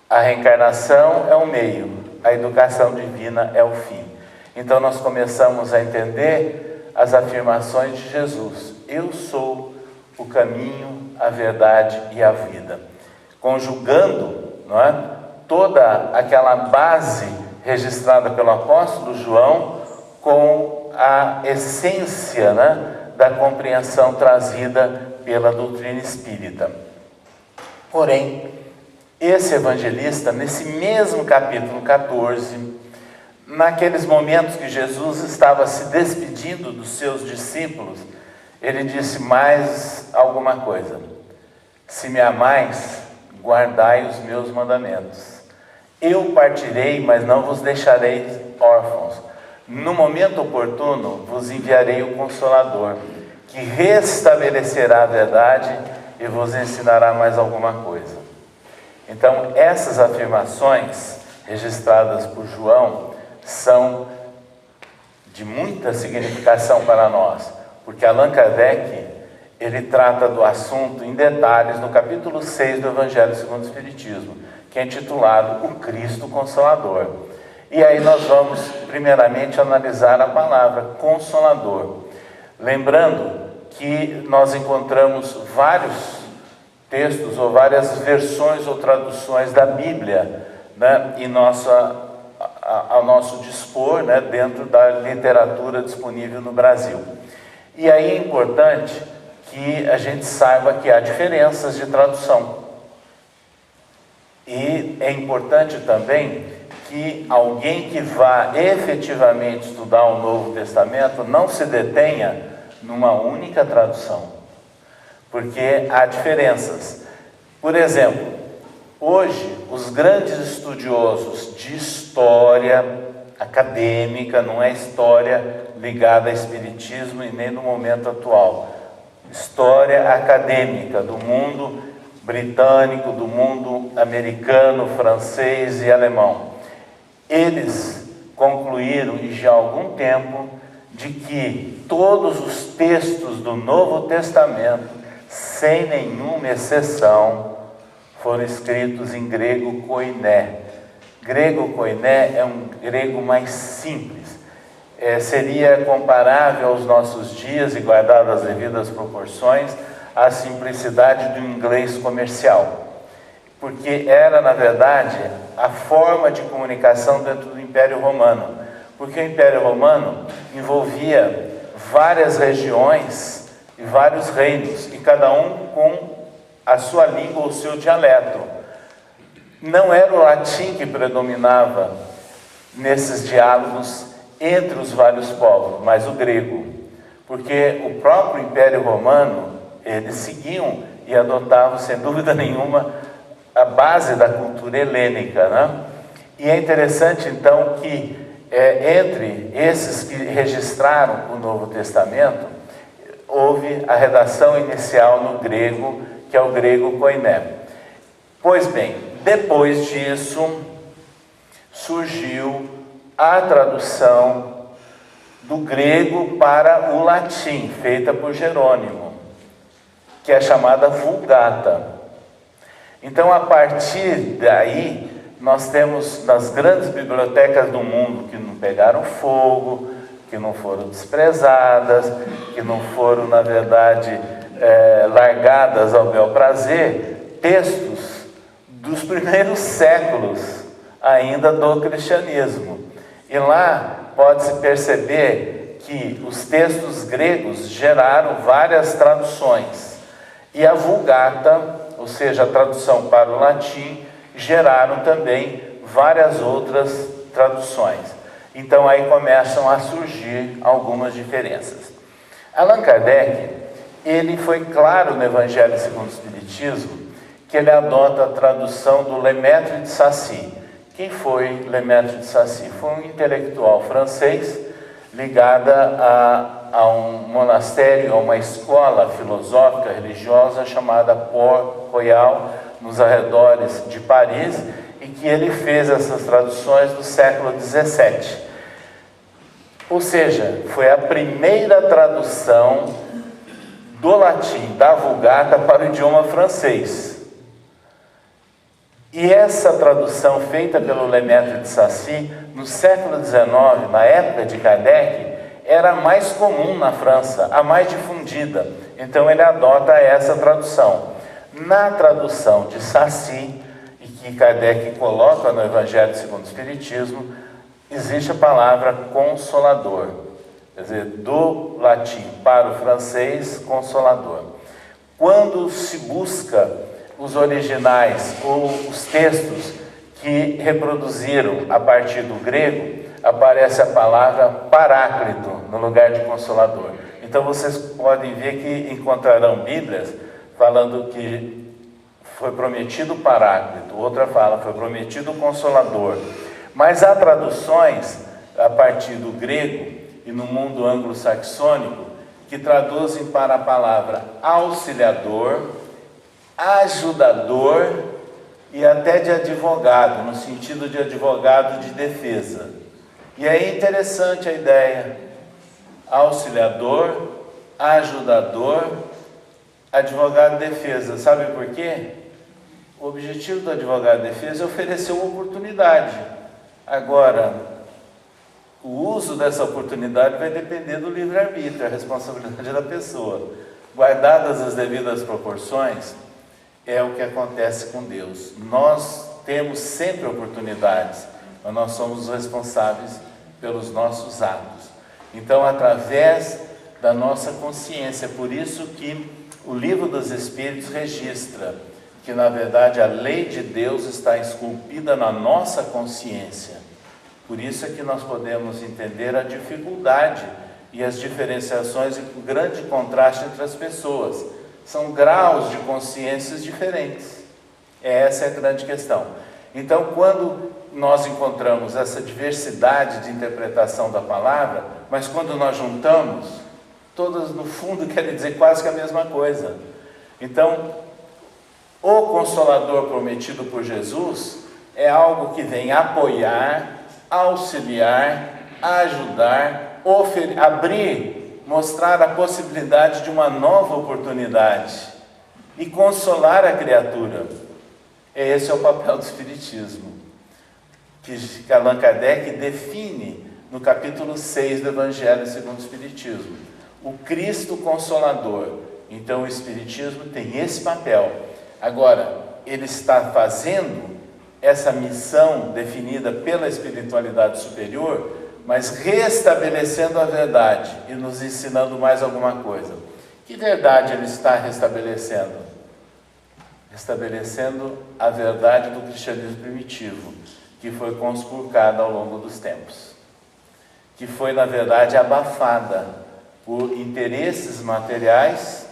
a reencarnação é o meio, a educação divina é o fim. Então nós começamos a entender as afirmações de Jesus: eu sou o caminho, a verdade e a vida, conjugando, não é, toda aquela base registrada pelo apóstolo João com a essência, né, da compreensão trazida pela doutrina espírita. Porém, esse evangelista, nesse mesmo capítulo 14, naqueles momentos que Jesus estava se despedindo dos seus discípulos, ele disse mais alguma coisa: se me amais, guardai os meus mandamentos. Eu partirei, mas não vos deixarei órfãos. No momento oportuno vos enviarei o Consolador, que restabelecerá a verdade e vos ensinará mais alguma coisa. Então, essas afirmações registradas por João são de muita significação para nós, porque Allan Kardec, ele trata do assunto em detalhes no capítulo 6 do Evangelho segundo o Espiritismo, que é intitulado O Cristo Consolador. E aí nós vamos primeiramente analisar a palavra Consolador, lembrando que nós encontramos vários textos ou várias versões ou traduções da Bíblia, né, ao nosso dispor, né, dentro da literatura disponível no Brasil. E aí é importante que a gente saiba que há diferenças de tradução. E é importante também que alguém que vá efetivamente estudar o Novo Testamento não se detenha numa única tradução, porque há diferenças. Por exemplo, hoje os grandes estudiosos de história acadêmica, não é história ligada a espiritismo e nem no momento atual, história acadêmica do mundo britânico, do mundo americano, francês e alemão, eles concluíram já há algum tempo de que todos os textos do Novo Testamento, sem nenhuma exceção, foram escritos em grego koiné. Grego koiné é um grego mais simples. Seria comparável aos nossos dias, e guardado as devidas proporções, à simplicidade do inglês comercial. Porque era, na verdade, a forma de comunicação dentro do Império Romano. Porque o Império Romano envolvia várias regiões e vários reinos, e cada um com a sua língua ou o seu dialeto. Não era o latim que predominava nesses diálogos entre os vários povos, mas o grego. Porque o próprio Império Romano, eles seguiam e adotavam, sem dúvida nenhuma, a base da cultura helênica, né? E é interessante, então, que entre esses que registraram o Novo Testamento, houve a redação inicial no grego, que é o grego koiné. Pois bem, depois disso, surgiu a tradução do grego para o latim, feita por Jerônimo, que é chamada Vulgata. Então, a partir daí, nós temos nas grandes bibliotecas do mundo que não pegaram fogo, que não foram desprezadas, que não foram, na verdade, largadas ao bel prazer, textos dos primeiros séculos ainda do cristianismo. E lá pode-se perceber que os textos gregos geraram várias traduções. E a Vulgata, ou seja, a tradução para o latim, geraram também várias outras traduções. Então aí começam a surgir algumas diferenças. Allan Kardec, ele foi claro no Evangelho segundo o Espiritismo, que ele adota a tradução do Lemaitre de Sacy. Quem foi Lemaitre de Sacy? Foi um intelectual francês ligado a um monastério, a uma escola filosófica religiosa chamada Port Royal, nos arredores de Paris, e que ele fez essas traduções do século XVII. Ou seja, foi a primeira tradução do latim, da Vulgata, para o idioma francês. E essa tradução feita pelo Lemaitre de Sacy, no século XIX, na época de Kardec, era a mais comum na França, a mais difundida. Então ele adota essa tradução. Na tradução de Sacy, e que Kardec coloca no Evangelho segundo o Espiritismo, existe a palavra consolador. Quer dizer, do latim para o francês, consolador. Quando se busca os originais ou os textos que reproduziram a partir do grego, aparece a palavra paráclito no lugar de consolador. Então vocês podem ver que encontrarão Bíblias falando que foi prometido o paráclito, outra fala foi prometido o consolador. Mas há traduções a partir do grego e no mundo anglo-saxônico que traduzem para a palavra auxiliador, ajudador e até de advogado, no sentido de advogado de defesa. E é interessante a ideia: auxiliador, ajudador, advogado de defesa. Sabe por quê? O objetivo do advogado de defesa é oferecer uma oportunidade. Agora, o uso dessa oportunidade vai depender do livre-arbítrio, a responsabilidade da pessoa. Guardadas as devidas proporções, é o que acontece com Deus. Nós temos sempre oportunidades, mas nós somos os responsáveis pelos nossos atos. Então, através da nossa consciência, por isso que o Livro dos Espíritos registra que, na verdade, a lei de Deus está esculpida na nossa consciência. Por isso é que nós podemos entender a dificuldade e as diferenciações e o grande contraste entre as pessoas. São graus de consciências diferentes. Essa é a grande questão. Então, quando nós encontramos essa diversidade de interpretação da palavra, mas quando nós juntamos, todas no fundo querem dizer quase que a mesma coisa. Então, o Consolador prometido por Jesus é algo que vem apoiar, auxiliar, ajudar, abrir, mostrar a possibilidade de uma nova oportunidade e consolar a criatura. Esse é o papel do Espiritismo, que Allan Kardec define no capítulo 6 do Evangelho segundo o Espiritismo. O Cristo Consolador. Então o Espiritismo tem esse papel. Agora, ele está fazendo essa missão definida pela espiritualidade superior, mas restabelecendo a verdade e nos ensinando mais alguma coisa. Que verdade ele está restabelecendo? Restabelecendo a verdade do cristianismo primitivo, que foi conspurcada ao longo dos tempos, que foi, na verdade, abafada por interesses materiais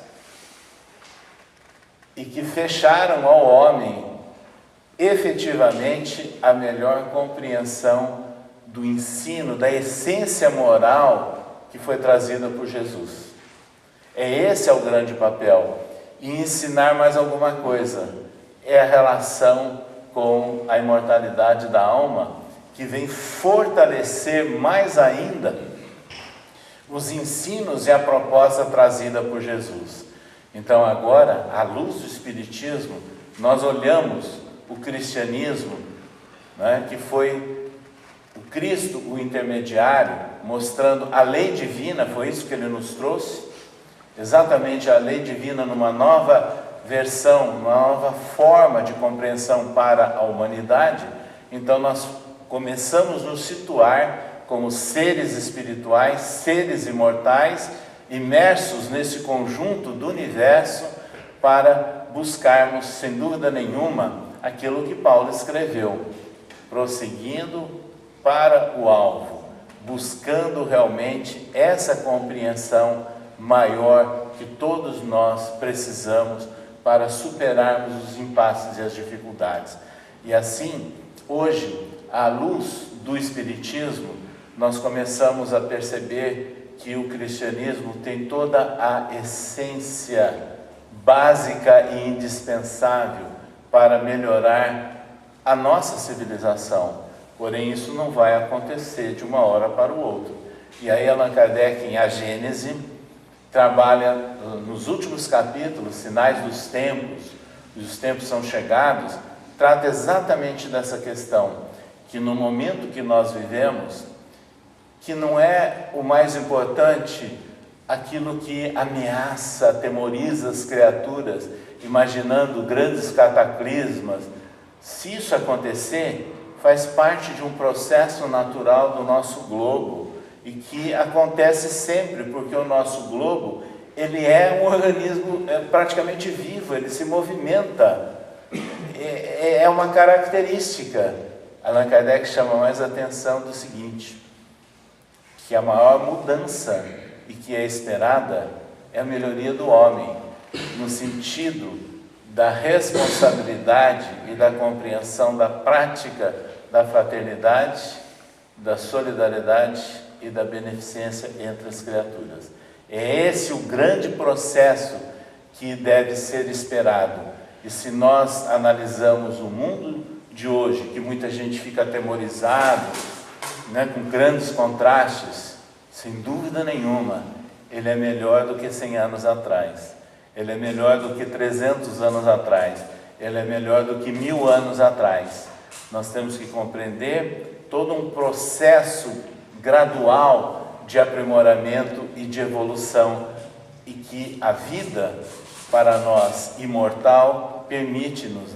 e que fecharam ao homem efetivamente a melhor compreensão do ensino, da essência moral que foi trazida por Jesus. Esse é o grande papel. E ensinar mais alguma coisa. É a relação com a imortalidade da alma, que vem fortalecer mais ainda os ensinos e a proposta trazida por Jesus. Então agora, à luz do Espiritismo, nós olhamos o cristianismo, né, que foi o Cristo, o intermediário, mostrando a lei divina, foi isso que ele nos trouxe, exatamente a lei divina numa nova versão, uma nova forma de compreensão para a humanidade. Então nós começamos a nos situar como seres espirituais, seres imortais, imersos nesse conjunto do universo, para buscarmos, sem dúvida nenhuma, aquilo que Paulo escreveu, prosseguindo para o alvo, buscando realmente essa compreensão maior que todos nós precisamos para superarmos os impasses e as dificuldades. E assim, hoje, à luz do Espiritismo, nós começamos a perceber que o cristianismo tem toda a essência básica e indispensável para melhorar a nossa civilização. Porém, isso não vai acontecer de uma hora para o outro. E aí Allan Kardec, em A Gênese, trabalha nos últimos capítulos, Sinais dos Tempos, e os tempos são chegados, trata exatamente dessa questão, que no momento que nós vivemos, que não é o mais importante aquilo que ameaça, atemoriza as criaturas, imaginando grandes cataclismas. Se isso acontecer, faz parte de um processo natural do nosso globo, e que acontece sempre, porque o nosso globo, ele é um organismo praticamente vivo, ele se movimenta, é uma característica. Allan Kardec chama mais atenção do seguinte, que a maior mudança e que é esperada é a melhoria do homem, no sentido da responsabilidade e da compreensão da prática da fraternidade, da solidariedade e da beneficência entre as criaturas. É esse o grande processo que deve ser esperado. E se nós analisamos o mundo de hoje, que muita gente fica atemorizado, com grandes contrastes, sem dúvida nenhuma, ele é melhor do que 100 anos atrás, ele é melhor do que 300 anos atrás, ele é melhor do que 1000 anos atrás. Nós temos que compreender todo um processo gradual de aprimoramento e de evolução, e que a vida, para nós, imortal, permite-nos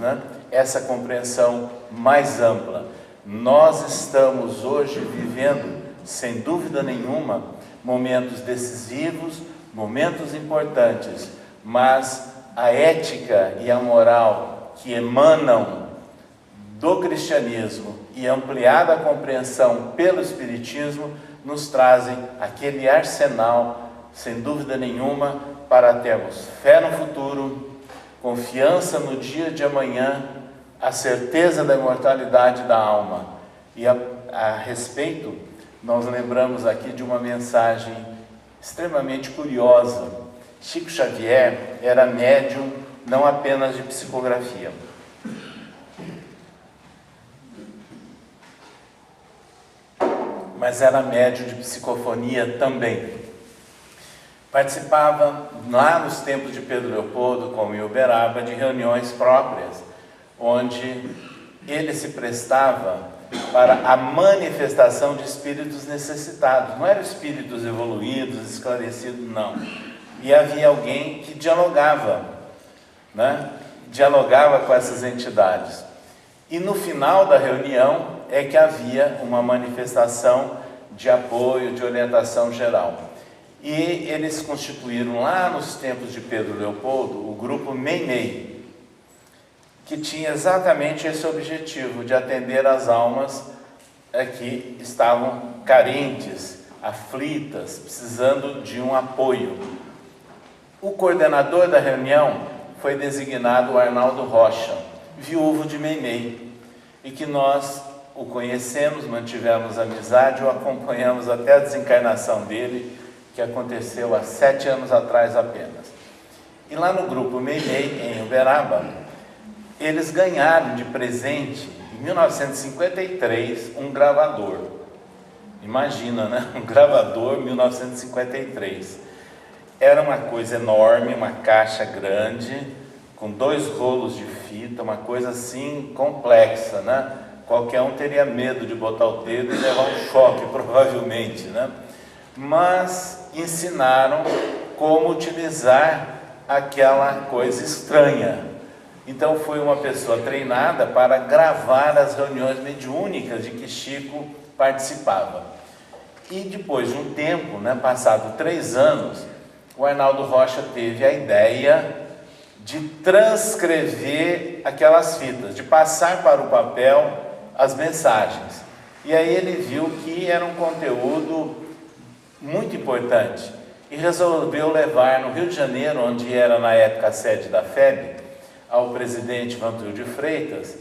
essa compreensão mais ampla. Nós estamos hoje vivendo, sem dúvida nenhuma, momentos decisivos, momentos importantes, mas a ética e a moral que emanam do cristianismo e ampliada compreensão pelo Espiritismo nos trazem aquele arsenal, sem dúvida nenhuma, para termos fé no futuro, confiança no dia de amanhã, a certeza da imortalidade da alma. E a respeito, nós lembramos aqui de uma mensagem extremamente curiosa. Chico Xavier era médium não apenas de psicografia, mas era médium de psicofonia também. Participava, lá nos tempos de Pedro Leopoldo, como em Uberaba, de reuniões próprias, onde ele se prestava para a manifestação de espíritos necessitados. Não eram espíritos evoluídos, esclarecidos, não. E havia alguém que dialogava, dialogava com essas entidades. E no final da reunião é que havia uma manifestação de apoio, de orientação geral. E eles constituíram lá nos tempos de Pedro Leopoldo o grupo Meimei, que tinha exatamente esse objetivo de atender as almas que estavam carentes, aflitas, precisando de um apoio. O coordenador da reunião foi designado o Arnaldo Rocha, viúvo de Meimei, e que nós o conhecemos, mantivemos amizade, o acompanhamos até a desencarnação dele, que aconteceu há 7 anos atrás apenas. E lá no grupo Meimei, em Uberaba, eles ganharam de presente, em 1953, um gravador. Imagina, um gravador, 1953. Era uma coisa enorme, uma caixa grande, com 2 rolos de fita, uma coisa assim complexa, Qualquer um teria medo de botar o dedo e levar um choque, provavelmente, Mas ensinaram como utilizar aquela coisa estranha. Então foi uma pessoa treinada para gravar as reuniões mediúnicas de que Chico participava. E depois de um tempo, passado 3 anos, o Arnaldo Rocha teve a ideia de transcrever aquelas fitas, de passar para o papel as mensagens. E aí ele viu que era um conteúdo muito importante. e resolveu levar no Rio de Janeiro, onde era na época a sede da FEB, ao presidente Vantuil de Freitas,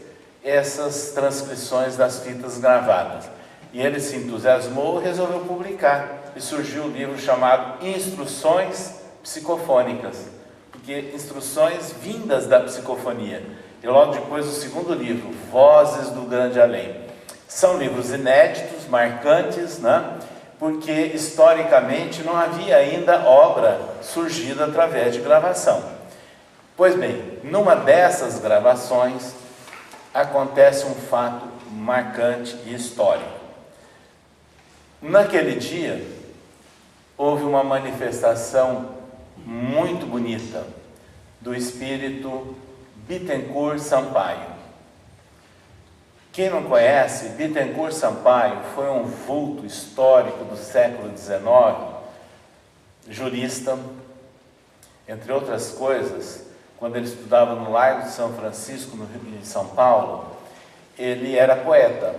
essas transcrições das fitas gravadas. E ele se entusiasmou e resolveu publicar. E surgiu um livro chamado Instruções Psicofônicas, porque instruções vindas da psicofonia. E logo depois o segundo livro, Vozes do Grande Além. São livros inéditos, marcantes, né? Porque historicamente não havia ainda obra surgida através de gravação. Pois bem, numa dessas gravações acontece um fato marcante e histórico. Naquele dia, houve uma manifestação muito bonita do espírito Bittencourt Sampaio. Quem não conhece, Bittencourt Sampaio foi um vulto histórico do século XIX, jurista, entre outras coisas. Quando ele estudava no Largo de São Francisco, em São Paulo, ele era poeta.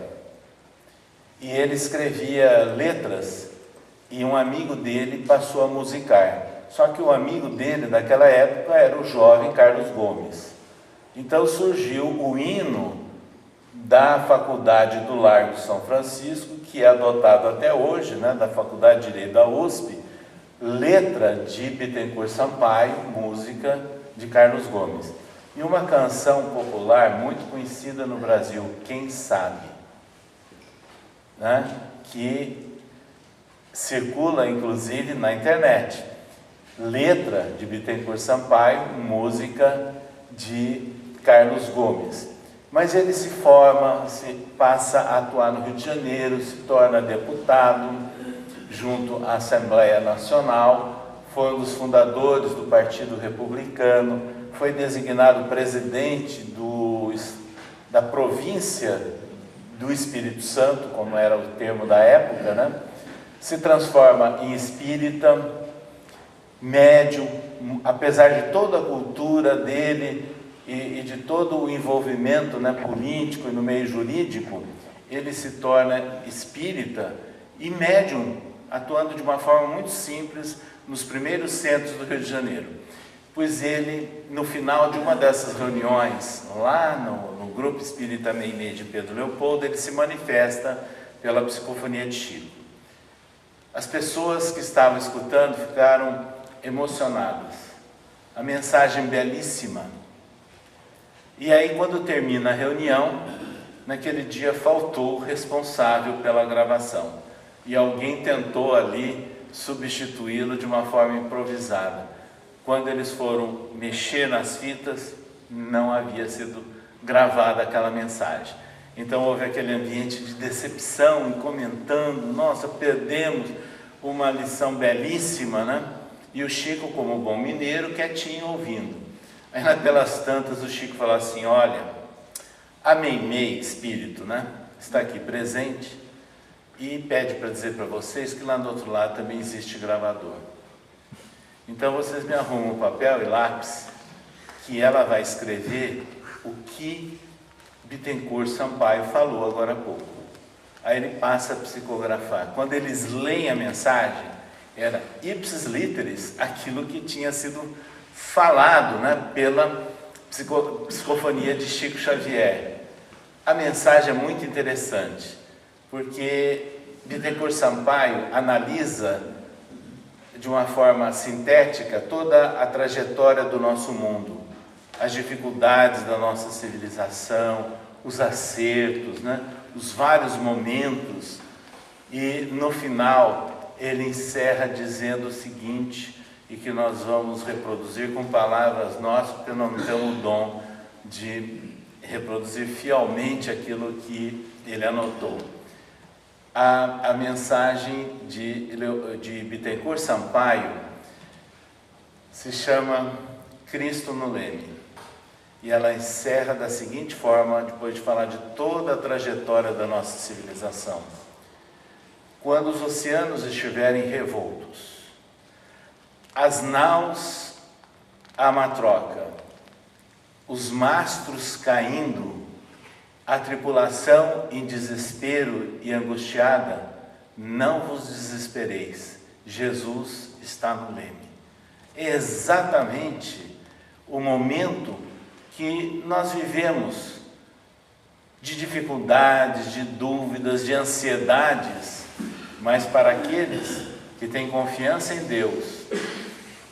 E ele escrevia letras e um amigo dele passou a musicar. Só que o amigo dele naquela época era o jovem Carlos Gomes. Então surgiu o hino da Faculdade do Largo de São Francisco, que é adotado até hoje, né, da Faculdade de Direito da USP, letra de Bittencourt Sampaio, música de Carlos Gomes. E uma canção popular muito conhecida no Brasil, Quem Sabe, né? Que circula inclusive na internet. Letra de Bittencourt Sampaio, música de Carlos Gomes. Mas ele se forma, passa a atuar no Rio de Janeiro, se torna deputado junto à Assembleia Nacional, foi um dos fundadores do Partido Republicano, foi designado presidente da província do Espírito Santo, como era o termo da época, né? Se transforma em espírita, médium, apesar de toda a cultura dele e de todo o envolvimento, né, político e no meio jurídico, ele se torna espírita e médium, atuando de uma forma muito simples nos primeiros centros do Rio de Janeiro. Pois ele, no final de uma dessas reuniões, lá no Grupo Espírita Meimei de Pedro Leopoldo, ele se manifesta pela psicofonia de Chico. As pessoas que estavam escutando ficaram emocionadas. A mensagem belíssima. E aí, quando termina a reunião, naquele dia faltou o responsável pela gravação. E alguém tentou ali substituí-lo de uma forma improvisada. Quando eles foram mexer nas fitas, não havia sido gravada aquela mensagem. Então houve aquele ambiente de decepção, e comentando, nossa, perdemos uma lição belíssima, né? E o Chico, como bom mineiro, quietinho ouvindo. Aí naquelas tantas o Chico falou assim, olha, a Meimei, espírito, né, está aqui presente e pede para dizer para vocês que lá do outro lado também existe gravador. Então vocês me arrumam papel e lápis, que ela vai escrever o que Bittencourt Sampaio falou agora há pouco. Aí ele passa a psicografar. Quando eles leem a mensagem, era ipsis literis, aquilo que tinha sido falado, né, pela psicofonia de Chico Xavier. A mensagem é muito interessante, porque Bittencourt Sampaio analisa de uma forma sintética toda a trajetória do nosso mundo, as dificuldades da nossa civilização, os acertos, né, os vários momentos, e no final ele encerra dizendo o seguinte, e que nós vamos reproduzir com palavras nossas, porque não temos o dom de reproduzir fielmente aquilo que ele anotou. A mensagem de Bittencourt Sampaio se chama Cristo no Leme, e ela encerra da seguinte forma, depois de falar de toda a trajetória da nossa civilização. Quando os oceanos estiverem revoltos, as naus à matroca, os mastros caindo, a tripulação em desespero e angustiada, não vos desespereis, Jesus está no leme. É exatamente o momento que nós vivemos de dificuldades, de dúvidas, de ansiedades, mas para aqueles que têm confiança em Deus,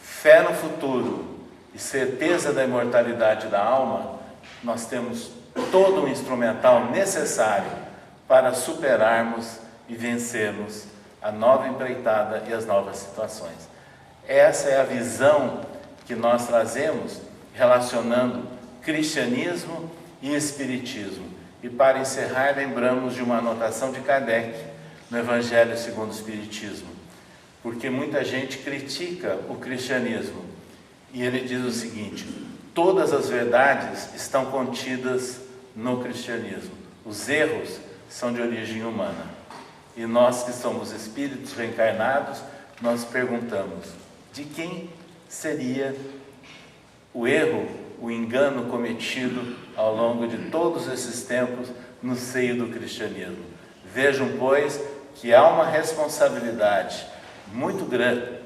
fé no futuro e certeza da imortalidade da alma, nós temos todo o instrumental necessário para superarmos e vencermos a nova empreitada e as novas situações. Essa é a visão que nós trazemos relacionando cristianismo e espiritismo. E para encerrar, lembramos de uma anotação de Kardec no Evangelho segundo o Espiritismo, porque muita gente critica o cristianismo e ele diz o seguinte: todas as verdades estão contidas no cristianismo, os erros são de origem humana. E nós que somos espíritos reencarnados, nós perguntamos: de quem seria o erro, o engano cometido ao longo de todos esses tempos no seio do cristianismo? Vejam, pois, que há uma responsabilidade muito grande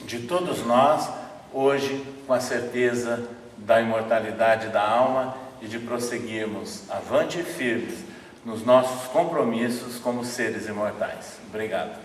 de todos nós, hoje, com a certeza da imortalidade da alma e de prosseguirmos avante e firmes nos nossos compromissos como seres imortais. Obrigado.